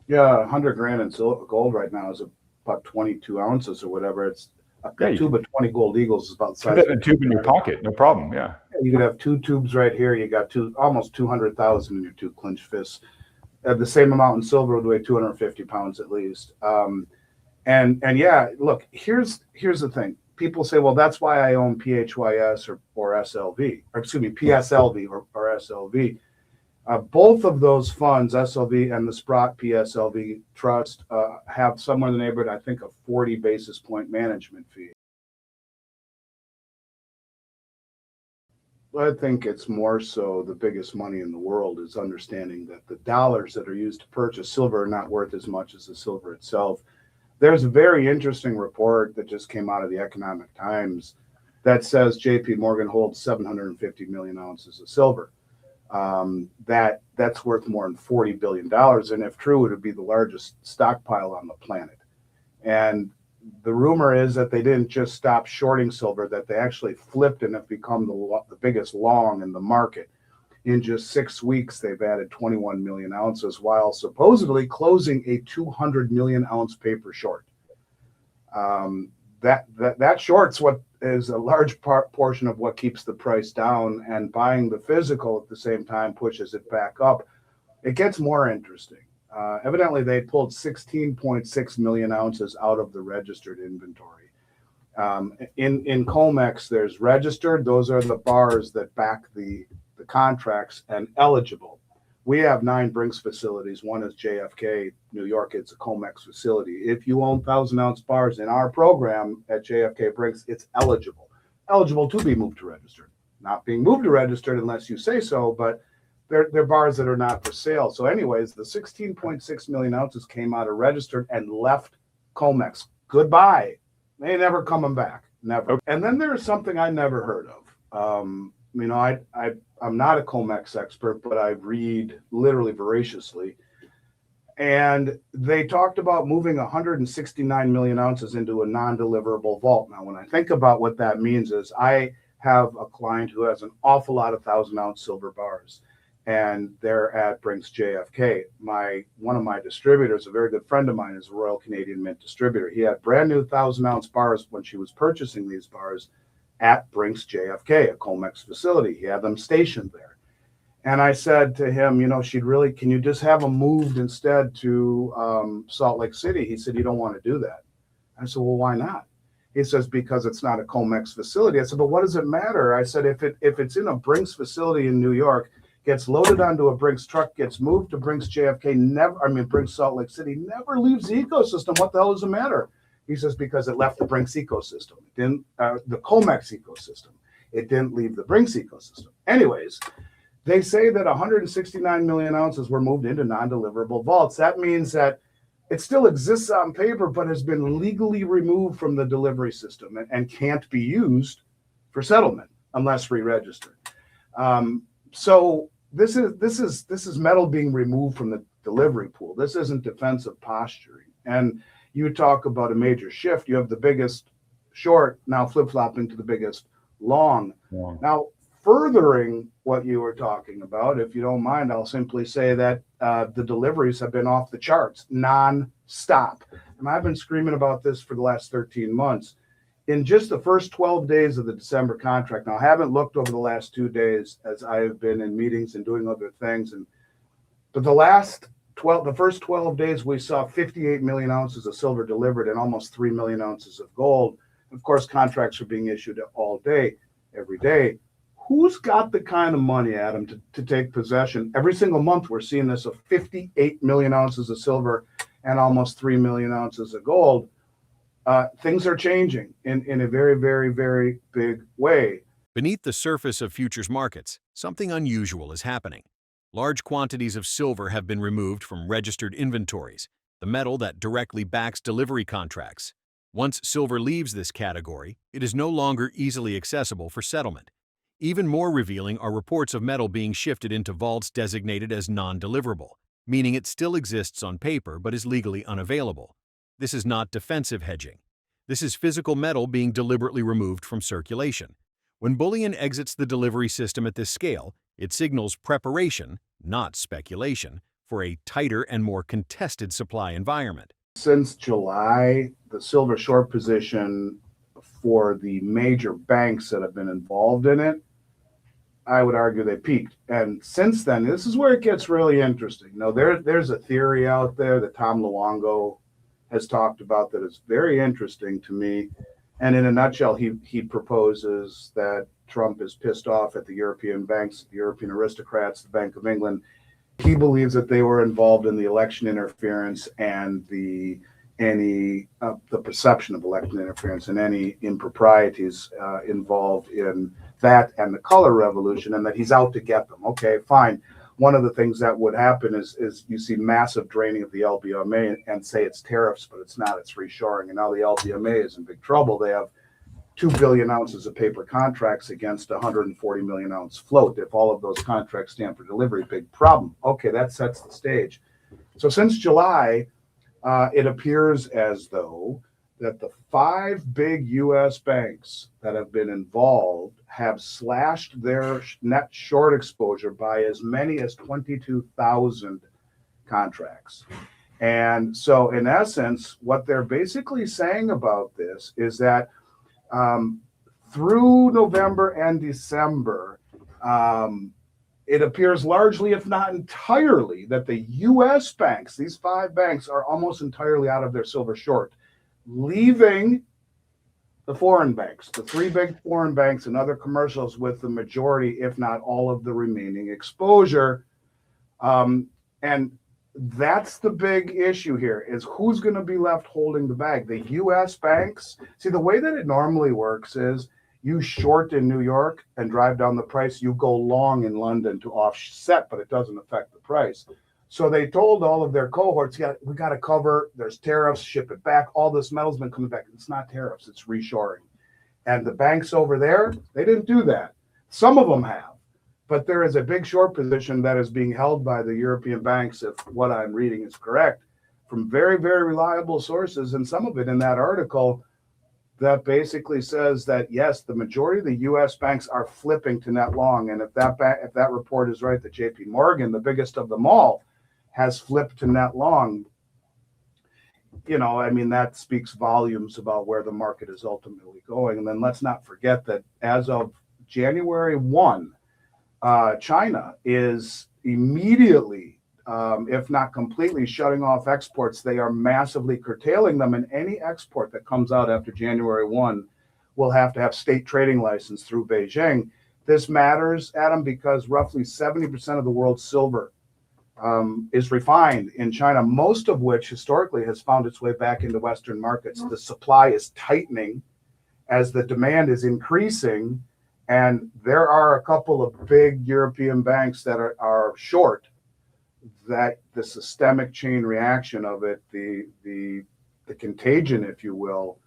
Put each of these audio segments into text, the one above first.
Yeah, 100 grand in gold right now is about 22 ounces or whatever. It's Yeah, a you tube of 20 gold eagles is about the put size that of in a a tube in your $2. pocket, no problem. Yeah. You could have two tubes right here. You got almost 200,000 in your two clenched fists. The same amount in silver would weigh 250 pounds at least. And yeah, look, here's the thing. People say, well, that's why I own PHYS or SLV, or excuse me, PSLV or SLV. Both of those funds, SLV and the Sprott PSLV Trust, have somewhere in the neighborhood, I think, of 40 basis point management fee. I think it's more so the biggest money in the world is understanding that the dollars that are used to purchase silver are not worth as much as the silver itself. There's a very interesting report that just came out of the Economic Times that says JP Morgan holds 750 million ounces of silver. That's worth more than $40 billion, and if true, it would be the largest stockpile on the planet. And the rumor is that they didn't just stop shorting silver; that they actually flipped and have become the biggest long in the market. In just 6 weeks, they've added 21 million ounces, while supposedly closing a 200 million ounce paper short. That short's what is a large portion of what keeps the price down, and buying the physical at the same time pushes it back up. It gets more interesting. Evidently, they pulled 16.6 million ounces out of the registered inventory. In COMEX, there's registered; those are the bars that back the contracts, and eligible. We have 9 Brinks facilities. One is JFK, New York. It's a COMEX facility. If you own 1,000 ounce bars in our program at JFK Brinks, it's eligible. Eligible to be moved to registered. Not being moved to registered unless you say so, but they're bars that are not for sale. So, anyways, the 16.6 million ounces came out of registered and left COMEX. Goodbye. They ain't never coming back. Never. And then there's something I never heard of. I'm not a COMEX expert, but I read literally voraciously. And they talked about moving 169 million ounces into a non-deliverable vault. Now, when I think about what that means, is I have a client who has an awful lot of 1,000 ounce silver bars, and they're at Brinks JFK. My one of my distributors, a very good friend of mine, is a Royal Canadian Mint distributor. He had brand new 1,000 ounce bars when she was purchasing these bars at Brinks JFK, a COMEX facility. He had them stationed there. And I said to him, can you just have them moved instead to Salt Lake City? He said, you don't want to do that. I said, well, why not? He says, because it's not a COMEX facility. I said, but what does it matter? I said, if it's in a Brinks facility in New York, gets loaded onto a Brinks truck, gets moved to Brinks JFK, Brinks Salt Lake City, never leaves the ecosystem. What the hell does it matter? He says, because it left the Brinks ecosystem. It didn't, the COMEX ecosystem. It didn't leave the Brinks ecosystem. Anyways, they say that 169 million ounces were moved into non-deliverable vaults. That means that it still exists on paper, but has been legally removed from the delivery system and can't be used for settlement unless re-registered. So this is metal being removed from the delivery pool. This isn't defensive posturing. And you talk about a major shift. You have the biggest short now flip-flopping to the biggest long. Yeah. Now, furthering what you were talking about, if you don't mind, I'll simply say that the deliveries have been off the charts non-stop. And I've been screaming about this for the last 13 months. In just the first 12 days of the December contract, now I haven't looked over the last 2 days as I have been in meetings and doing other things, but the first 12 days, we saw 58 million ounces of silver delivered and almost 3 million ounces of gold. Of course, contracts are being issued all day, every day. Who's got the kind of money, Adam, to take possession? Every single month, we're seeing this of 58 million ounces of silver and almost 3 million ounces of gold. Things are changing in a very, very, very big way. Beneath the surface of futures markets, something unusual is happening. Large quantities of silver have been removed from registered inventories, the metal that directly backs delivery contracts. Once silver leaves this category, it is no longer easily accessible for settlement. Even more revealing are reports of metal being shifted into vaults designated as non-deliverable, meaning it still exists on paper but is legally unavailable. This is not defensive hedging. This is physical metal being deliberately removed from circulation. When bullion exits the delivery system at this scale, it signals preparation, not speculation, for a tighter and more contested supply environment. Since July, the silver short position for the major banks that have been involved in it, I would argue they peaked. And since then, this is where it gets really interesting. Now, there's a theory out there that Tom Luongo has talked about that is very interesting to me. And in a nutshell, he proposes that Trump is pissed off at the European banks, the European aristocrats, the Bank of England. He believes that they were involved in the election interference and the perception of election interference and any improprieties involved in that and the color revolution, and that he's out to get them. Okay, fine. One of the things that would happen is you see massive draining of the LBMA and say it's tariffs, but it's not. It's reshoring, and now the LBMA is in big trouble. They have 2 billion ounces of paper contracts against 140 million ounce float. If all of those contracts stand for delivery, big problem. Okay, that sets the stage. So since July, it appears as though that the 5 big U.S. banks that have been involved have slashed their net short exposure by as many as 22,000 contracts. And so in essence, what they're basically saying about this is that through November and December, it appears largely, if not entirely, that the U.S. banks, these 5 banks, are almost entirely out of their silver short, leaving the foreign banks, the 3 big foreign banks and other commercials with the majority, if not all of the remaining exposure. And that's the big issue here, is who's going to be left holding the bag. The U.S. banks, see, the way that it normally works is you short in New York and drive down the price. You go long in London to offset, but it doesn't affect the price. So they told all of their cohorts, yeah, we got to cover, there's tariffs, ship it back. All this metal's been coming back. It's not tariffs, it's reshoring. And the banks over there, they didn't do that. Some of them have, but there is a big short position that is being held by the European banks, if what I'm reading is correct, from very, very reliable sources. And some of it in that article that basically says that, yes, the majority of the U.S. banks are flipping to net long. And if that report is right, that J.P. Morgan, the biggest of them all, has flipped to net long, I mean, that speaks volumes about where the market is ultimately going. And then let's not forget that as of January 1, China is immediately, if not completely, shutting off exports. They are massively curtailing them, and any export that comes out after January 1 will have to have state trading license through Beijing. This matters, Adam, because roughly 70% of the world's silver is refined in China, most of which historically has found its way back into Western markets. The supply is tightening as the demand is increasing, and there are a couple of big European banks that are short. That the systemic chain reaction of it, the contagion, if you will,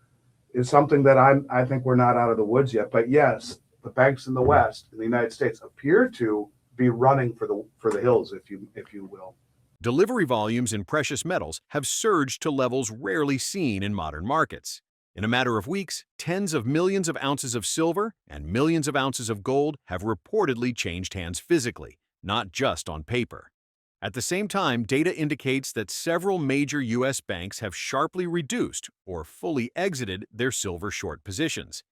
is something that I think we're not out of the woods yet. But yes, the banks in the West, in the United States, appear to be running for the hills, if you will. Delivery volumes in precious metals have surged to levels rarely seen in modern markets. In a matter of weeks, tens of millions of ounces of silver and millions of ounces of gold have reportedly changed hands physically, not just on paper. At the same time, data indicates that several major U.S. banks have sharply reduced or fully exited their silver short positions.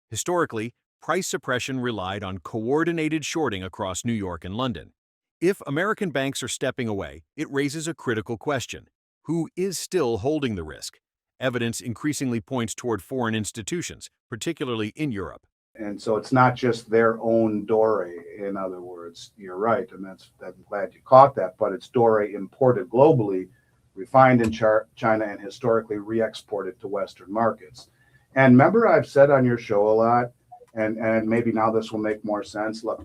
Historically, price suppression relied on coordinated shorting across New York and London. If American banks are stepping away, it raises a critical question: who is still holding the risk? Evidence increasingly points toward foreign institutions, particularly in Europe. And so it's not just their own doré, in other words. You're right, and I'm glad you caught that, but it's doré imported globally, refined in China, and historically re-exported to Western markets. And remember, I've said on your show a lot, and maybe now this will make more sense. Look,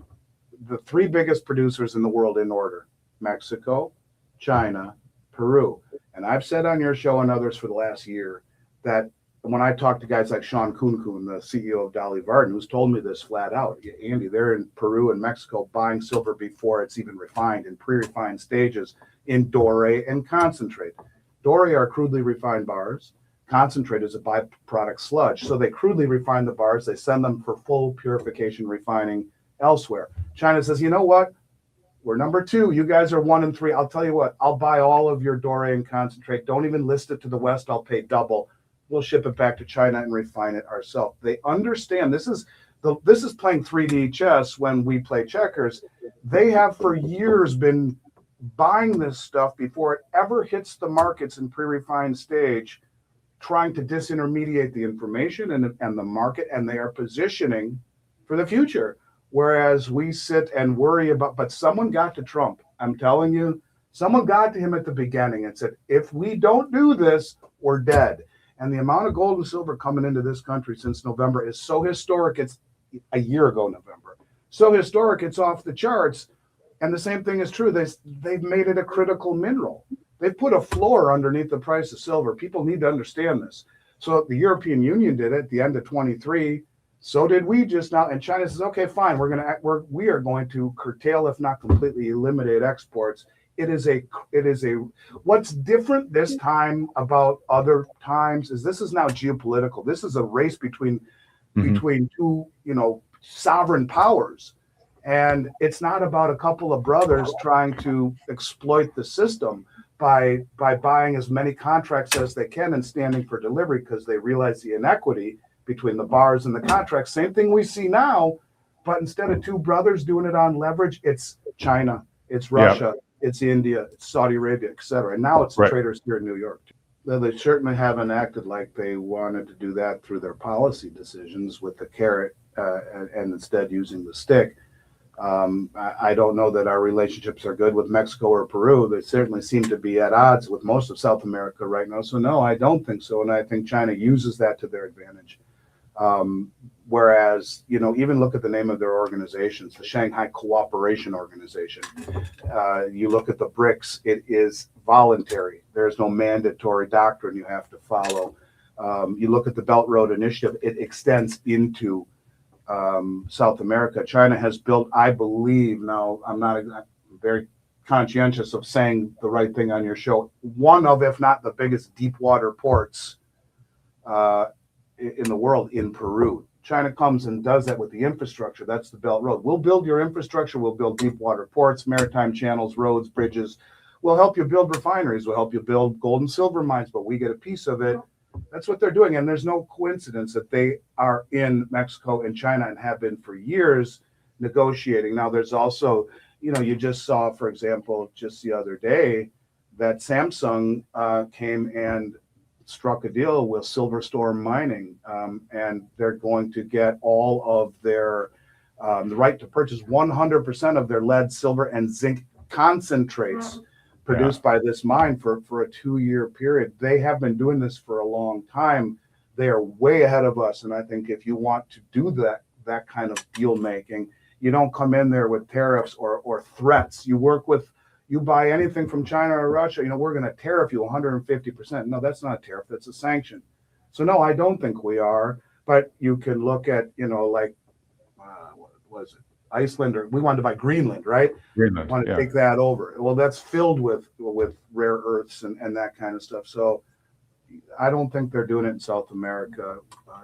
the 3 biggest producers in the world in order: Mexico, China, Peru. And I've said on your show and others for the last year that when I talk to guys like Sean Kuhn, the CEO of Dolly Varden, who's told me this flat out, Andy, they're in Peru and Mexico buying silver before it's even refined, in pre-refined stages, in doré and concentrate. Doré are crudely refined bars. Concentrate is a byproduct sludge. So they crudely refine the bars. They send them for full purification refining elsewhere. China says, you know what? We're number 2. You guys are 1 and 3. I'll tell you what, I'll buy all of your Dorian concentrate. Don't even list it to the West. I'll pay double. We'll ship it back to China and refine it ourselves. They understand this is playing 3D chess when we play checkers. They have for years been buying this stuff before it ever hits the markets in pre-refined stage, trying to disintermediate the information and the market, and they are positioning for the future. Whereas we sit and worry about, but someone got to Trump. I'm telling you, someone got to him at the beginning and said, if we don't do this, we're dead. And the amount of gold and silver coming into this country since November is so historic. It's a year ago, November. So historic, it's off the charts. And the same thing is true. They've made it a critical mineral. They've put a floor underneath the price of silver. People need to understand this. So the European Union did it at the end of 23. So did we just now. And China says, okay, fine, we are going to curtail, if not completely eliminate exports. It is a what's different this time about other times is this is now geopolitical. This is a race between two, sovereign powers. And it's not about a couple of brothers trying to exploit the system by buying as many contracts as they can and standing for delivery because they realize the inequity between the bars and the contracts. Same thing we see now, but instead of two brothers doing it on leverage, it's China, it's Russia, it's India, it's Saudi Arabia, et cetera. And now it's the traders here in New York. They certainly haven't acted like they wanted to do that through their policy decisions with the carrot and instead using the stick. I don't know that our relationships are good with Mexico or Peru. They certainly seem to be at odds with most of South America right now. So no, I don't think so. And I think China uses that to their advantage. Whereas, even look at the name of their organizations, the Shanghai Cooperation Organization. You look at the BRICS, it is voluntary. There's no mandatory doctrine you have to follow. You look at the Belt Road Initiative, it extends into South America. China has built, I believe, now I'm very conscientious of saying the right thing on your show, one of, if not the biggest deep water ports in the world in Peru. China comes and does that with the infrastructure. That's the Belt Road. We'll build your infrastructure. We'll build deep water ports, maritime channels, roads, bridges. We'll help you build refineries. We'll help you build gold and silver mines, but we get a piece of it. That's what they're doing. And there's no coincidence that they are in Mexico and China and have been for years negotiating. Now, there's also, you just saw, for example, just the other day that Samsung came and struck a deal with Silverstorm Mining, and they're going to get all of their the right to purchase 100% of their lead, silver, and zinc concentrates produced by this mine for a 2-year period. They have been doing this for a long time. They are way ahead of us, and I think if you want to do that kind of deal making, you don't come in there with tariffs or threats. You buy anything from China or Russia, we're going to tariff you 150%. No, that's not a tariff. That's a sanction. So no, I don't think we are. But you can look at, what was it? Iceland, or we wanted to buy Greenland, right? Greenland, want to take that over. Well, that's filled with rare earths and that kind of stuff. So I don't think they're doing it in South America.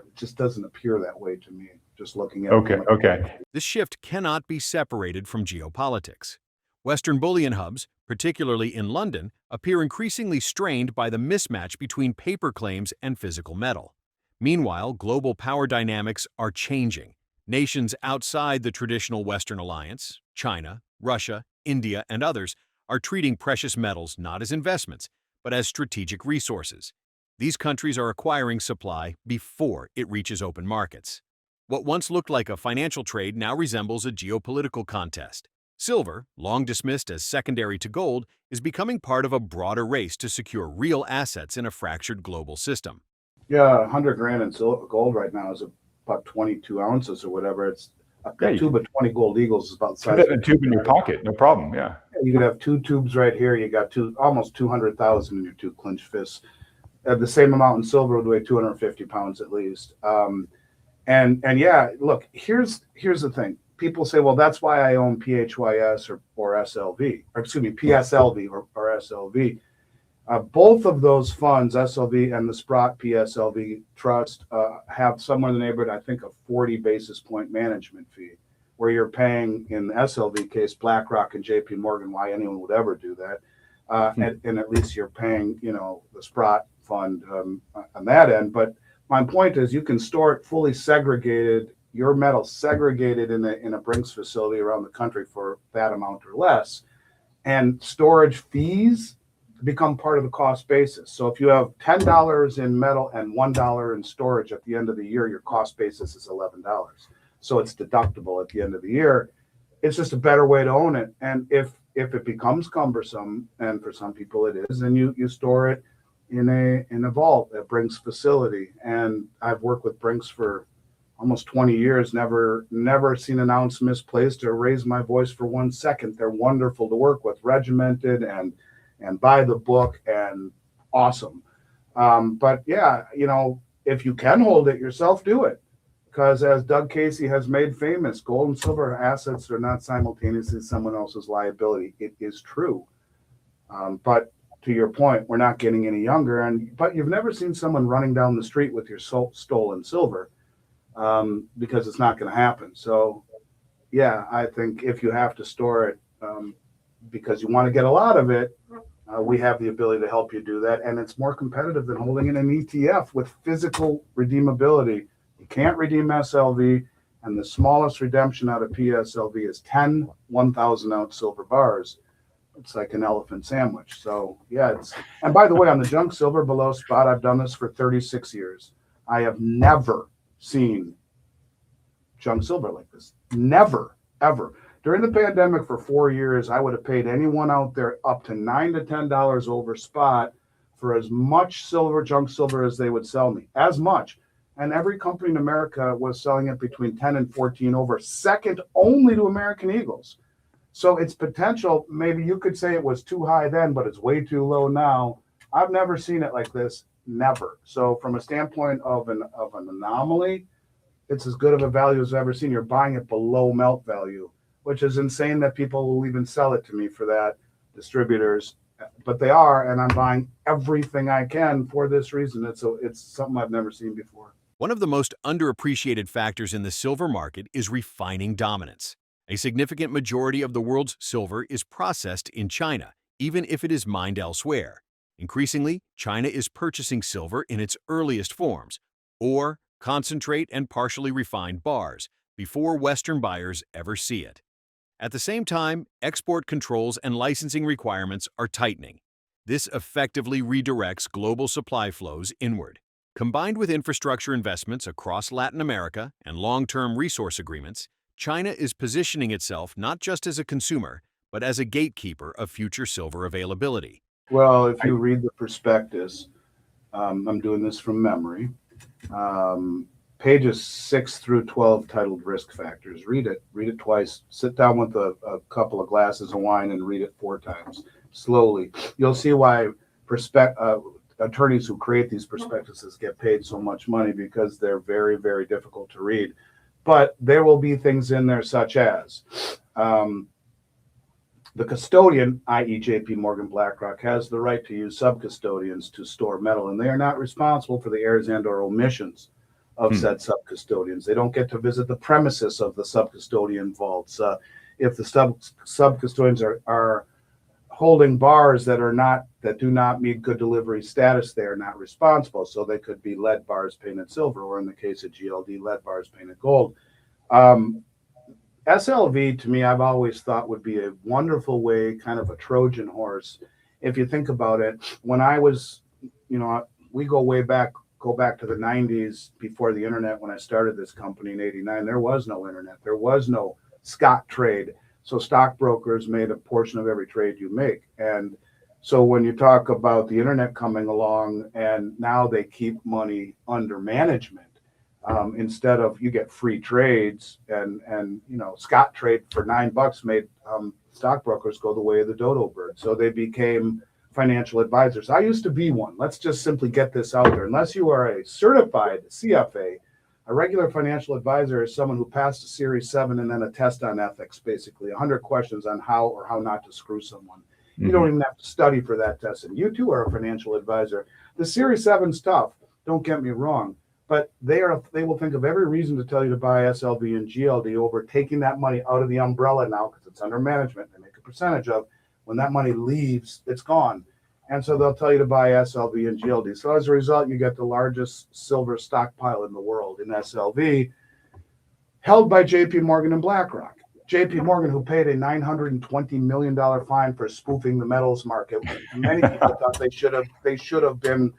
It just doesn't appear that way to me, just looking at it. Okay. This shift cannot be separated from geopolitics. Western bullion hubs, particularly in London, appear increasingly strained by the mismatch between paper claims and physical metal. Meanwhile, global power dynamics are changing. Nations outside the traditional Western alliance, China, Russia, India, and others, are treating precious metals not as investments, but as strategic resources. These countries are acquiring supply before it reaches open markets. What once looked like a financial trade now resembles a geopolitical contest. Silver, long dismissed as secondary to gold, is becoming part of a broader race to secure real assets in a fractured global system. Yeah, 100 grand in gold right now is about 22 ounces or whatever. It's a tube of 20 gold eagles is about the size. Put that in a tube in your pocket, no problem. Yeah. You could have 2 tubes right here. You got almost 200,000 in your 2 clenched fists. The same amount in silver would weigh 250 pounds at least. And yeah, look, here's the thing. People say, well, that's why I own PHYS or SLV, or excuse me, PSLV or SLV. Both of those funds, SLV and the Sprott PSLV Trust, have somewhere in the neighborhood, I think, a 40 basis point management fee. where you're paying, in the SLV case, BlackRock and JP Morgan, why anyone would ever do that. And at least you're paying, the Sprott fund on that end. But my point is, you can store it fully segregated, your metal segregated in a Brinks facility around the country for that amount or less. And storage fees become part of the cost basis. So if you have $10 in metal and $1 in storage at the end of the year, your cost basis is $11. So it's deductible at the end of the year. It's just a better way to own it. And if it becomes cumbersome, and for some people it is, then you store it in a vault at Brinks facility. And I've worked with Brinks for almost 20 years, never seen an ounce misplaced or raised my voice for 1 second. They're wonderful to work with, regimented and by the book and awesome. But yeah, if you can hold it yourself, do it. Because as Doug Casey has made famous, gold and silver assets are not simultaneously someone else's liability. It is true. But to your point, we're not getting any younger. But you've never seen someone running down the street with your stolen silver, because it's not going to happen. So yeah, I think if you have to store it because you want to get a lot of it, we have the ability to help you do that. And it's more competitive than holding in an ETF with physical redeemability. You can't redeem SLV, and the smallest redemption out of PSLV is 10 1,000-ounce silver bars. It's like an elephant sandwich. So yeah, and by the way, on the junk silver below spot, I've done this for 36 years. I have never seen junk silver like this. Never, ever. During the pandemic for 4 years, I would have paid anyone out there up to $9 to $10 over spot for as much junk silver as they would sell me, as much. And every company in America was selling it between 10 and 14 over, second only to American Eagles. So its potential, maybe you could say it was too high then, but it's way too low now. I've never seen it like this, never. So from a standpoint of an anomaly, it's as good of a value as I've ever seen. You're buying it below melt value, which is insane that people will even sell it to me for that, distributors. But they are, and I'm buying everything I can for this reason. It's something I've never seen before. One of the most underappreciated factors in the silver market is refining dominance. A significant majority of the world's silver is processed in China, even if it is mined elsewhere. Increasingly, China is purchasing silver in its earliest forms, ore, concentrate, and partially refined bars, before Western buyers ever see it. At the same time, export controls and licensing requirements are tightening. This effectively redirects global supply flows inward. Combined with infrastructure investments across Latin America and long-term resource agreements, China is positioning itself not just as a consumer, but as a gatekeeper of future silver availability. Well, if you read the prospectus, I'm doing this from memory, pages 6 through 12 titled Risk Factors. Read it twice. Sit down with a couple of glasses of wine and read it 4 times slowly. You'll see why attorneys who create these prospectuses get paid so much money, because they're very, very difficult to read. But there will be things in there such as the custodian, i.e. JP Morgan BlackRock, has the right to use sub-custodians to store metal, and they are not responsible for the errors and or omissions of said sub-custodians. They don't get to visit the premises of the sub-custodian vaults. If the sub-custodians are holding bars that do not meet good delivery status, they are not responsible. So they could be lead bars painted silver, or in the case of GLD, lead bars painted gold. SLV, to me, I've always thought would be a wonderful way, kind of a Trojan horse. If you think about it, when I was, we go back to the 90s, before the internet. When I started this company in 89, there was no internet. There was no Scottrade. So stockbrokers made a portion of every trade you make. And so when you talk about the internet coming along, and now they keep money under management, instead of, you get free trades, and Scottrade for $9 made stockbrokers go the way of the dodo bird. So they became financial advisors. I used to be one. Let's just simply get this out there. Unless you are a certified CFA, a regular financial advisor is someone who passed a Series 7 and then a test on ethics, basically 100 questions on how or how not to screw someone. You don't even have to study for that test. And you too are a financial advisor. The Series 7's tough, don't get me wrong, But they will think of every reason to tell you to buy SLV and GLD over taking that money out of the umbrella now because it's under management. They make a percentage of when that money leaves, it's gone. And so they'll tell you to buy SLV and GLD. So as a result, you get the largest silver stockpile in the world in SLV, held by JP Morgan and BlackRock. JP Morgan, who paid a $920 million fine for spoofing the metals market. Many people thought they should have been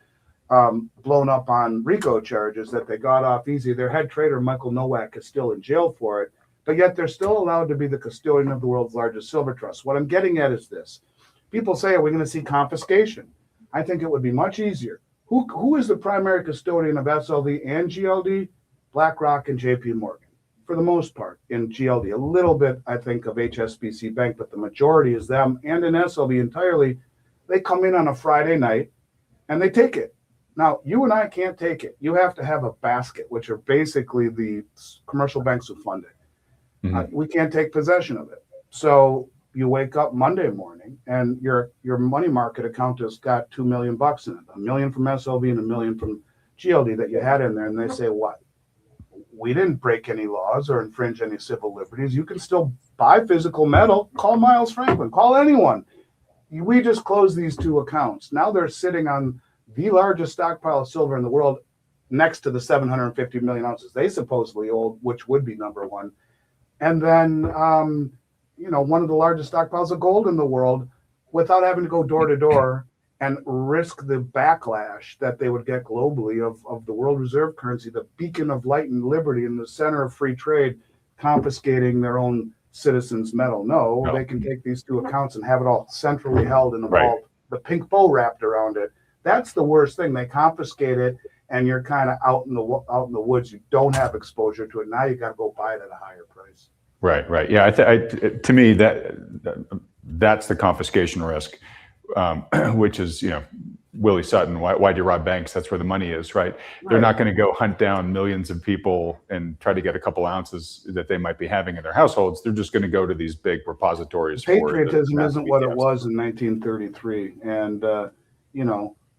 blown up on RICO charges, that they got off easy. Their head trader, Michael Nowak, is still in jail for it, but yet they're still allowed to be the custodian of the world's largest silver trust. What I'm getting at is this. People say, are we going to see confiscation? I think it would be much easier. Who is the primary custodian of SLV and GLD? BlackRock and JP Morgan, for the most part, in GLD. A little bit, I think, of HSBC Bank, but the majority is them. And in SLV entirely, they come in on a Friday night and they take it. Now, you and I can't take it. You have to have a basket, which are basically the commercial banks who fund it. We can't take possession of it. So you wake up Monday morning and your money market account has got $2 million in it, $1 million from SLV and $1 million from GLD that you had in there. And they say, what? We didn't break any laws or infringe any civil liberties. You can still buy physical metal. Call Miles Franklin. Call anyone. We just closed these two accounts. Now they're sitting on the largest stockpile of silver in the world, next to the 750 million ounces they supposedly hold, which would be number one. And then, one of the largest stockpiles of gold in the world, without having to go door to door and risk the backlash that they would get globally of the world reserve currency, the beacon of light and liberty in the center of free trade, confiscating their own citizens' metal. No, they can take these two accounts and have it all centrally held in a vault, the pink bow wrapped around it. That's the worst thing. They confiscate it, and you're kind of out in the woods. You don't have exposure to it. Now you got to go buy it at a higher price. Right. Yeah, to me that's the confiscation risk, which is Willie Sutton. Why do you rob banks? That's where the money is, right? They're not going to go hunt down millions of people and try to get a couple ounces that they might be having in their households. They're just going to go to these big repositories. Patriotism isn't what it was in 1933, and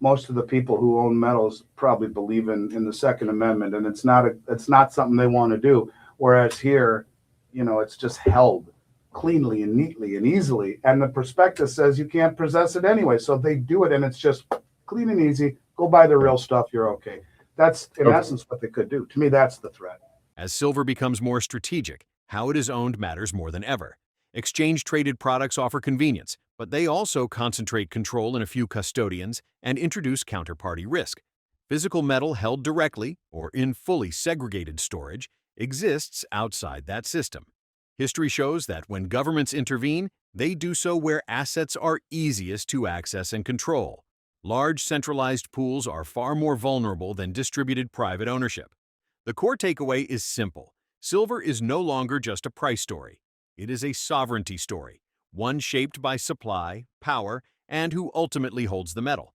most of the people who own metals probably believe in the Second Amendment, and it's not something they want to do. Whereas here, it's just held cleanly and neatly and easily, and the prospectus says you can't possess it anyway. So they do it, and it's just clean and easy. Go buy the real stuff. You're okay. That's in essence what they could do. To me, that's the threat. As silver becomes more strategic, how it is owned matters more than ever. Exchange-traded products offer convenience, but they also concentrate control in a few custodians and introduce counterparty risk. Physical metal held directly, or in fully segregated storage, exists outside that system. History shows that when governments intervene, they do so where assets are easiest to access and control. Large centralized pools are far more vulnerable than distributed private ownership. The core takeaway is simple. Silver is no longer just a price story. It is a sovereignty story, one shaped by supply, power, and who ultimately holds the metal.